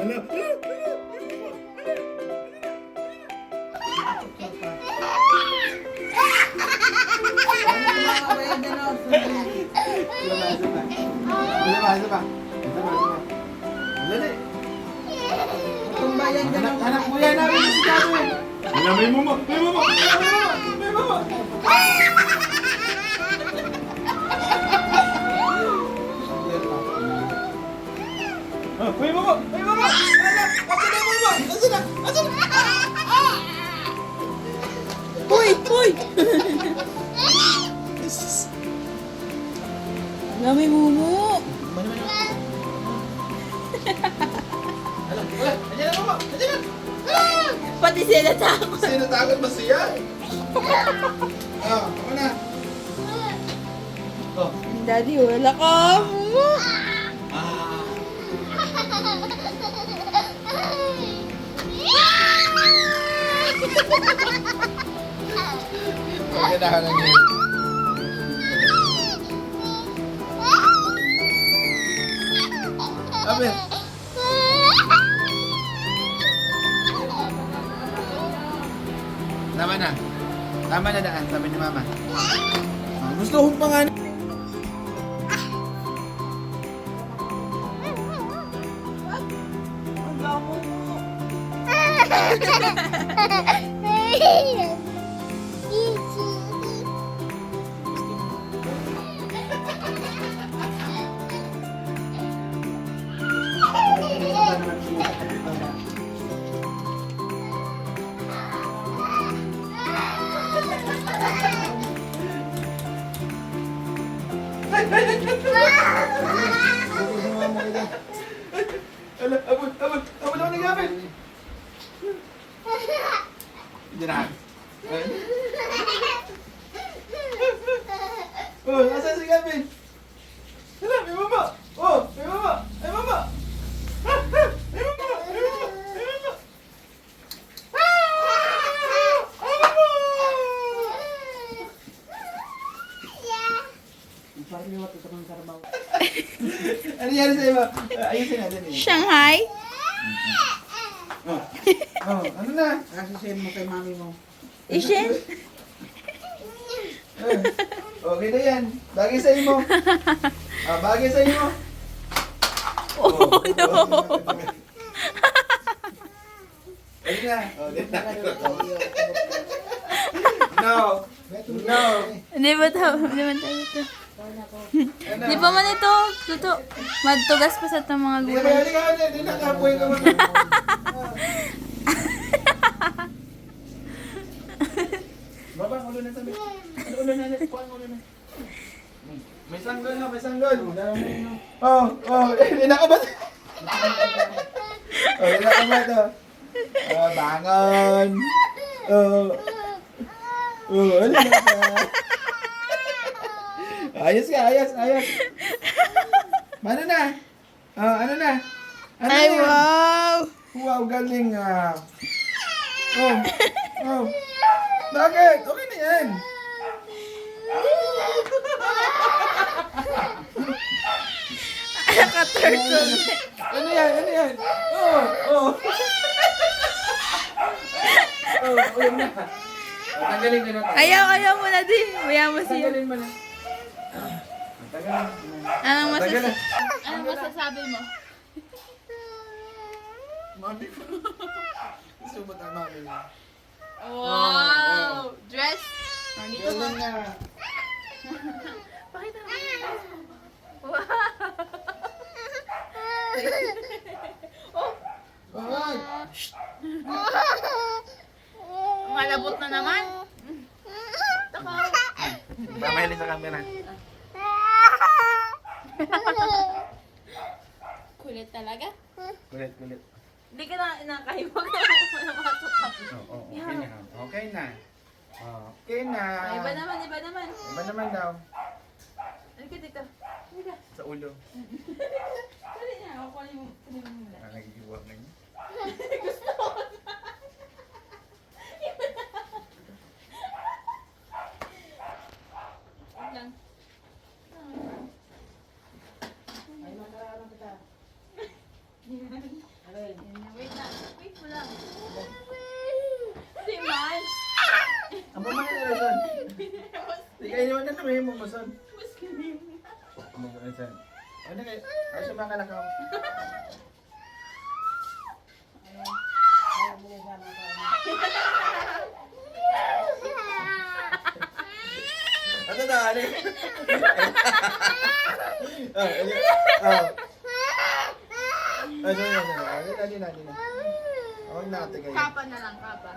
Hala. Isa pa. Dali. Tumbayan ka ng Anak mo yan namin si Katoy. May mama. May mama. Asan na? Uy! Lami mumu. Ayan na mama. Pati sila takot. Sino takot ba siya? Ako na. Oh. Daddy, wala ka. Mumu. Maganda na niya. Amen. Tama na daan, sabi ni mama. Gusto kong pangalan. Ang gamo mo. Abot ako ng gamit. Hindi na. Oh, nasa si Gavin? Hala, may mama. Oh, may mama. May mama. May mama. May mama. May mama. Ano nangyari sa iba? Ayusin natin eh. Shanghai? Ano na? Asisihin mo kay mami mo. Ishin? Okay na yan. Bagay sa imo. Bagay sa imo. Oh, no. Ayun na. No. No. Hindi ba tayo ito? Di pa man ito. Tuto. Magtugas pa sa itong mga Hindi ka gulay. hindi ka hindi nakapoy ka man. Baba, ulo na sabi. Ulo na. Kuha ulo na. May sanggol na, may sanggol. Hindi nakabat. Hindi nakabat. Bangon. Ano na ka? Ayos ka, ayos. Ano na? Ano na? Ano Ay, na? wow! Wow, galing Bakit? Okay na yan. Naka-turtle. Ano yan? Yun na. Tanggalin ko na. Ayaw mo na din. Maya mo siya. Tanggalin mo na. Tanggalin. Anong masasabi mo? Mami ko. Gusto mo tayo mami mo. Wow! Dress? Dito mo. Galing na. Pakita mo. Wow! Wag. Malabot na naman. Pamahilig sa camera. Kulit talaga. Kulit. Hindi ka na nakahibag na Okay na. Okay na. Iba naman. Iba naman daw. Halika dito. Halika. Sa ulo. Dali na. Ako kunin mo muna. Nagigiwag na niya. Gusto ko na. Wait lang. Ay, magkakaroon kita. Ano Wait lang. Wait mo lang. Si Man. Ang mama ka na, son. Hindi kayo naman na namin mo, son. Son. Ano kayo? Ay, sumakala ka. Ano na, ano? Oh, ano? Oh. Ano na. Huwag na ate kayo. Kapa na lang, kapa.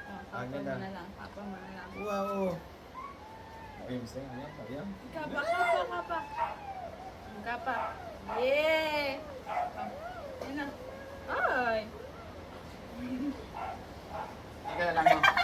Oh, kapa Ano mo na? na lang, kapa mo na lang. Wow. Ayun, sa'yo. Ayan. Kapa. Kapa. Yeah! Oh. Yan na. Ay! Ika na lang mo.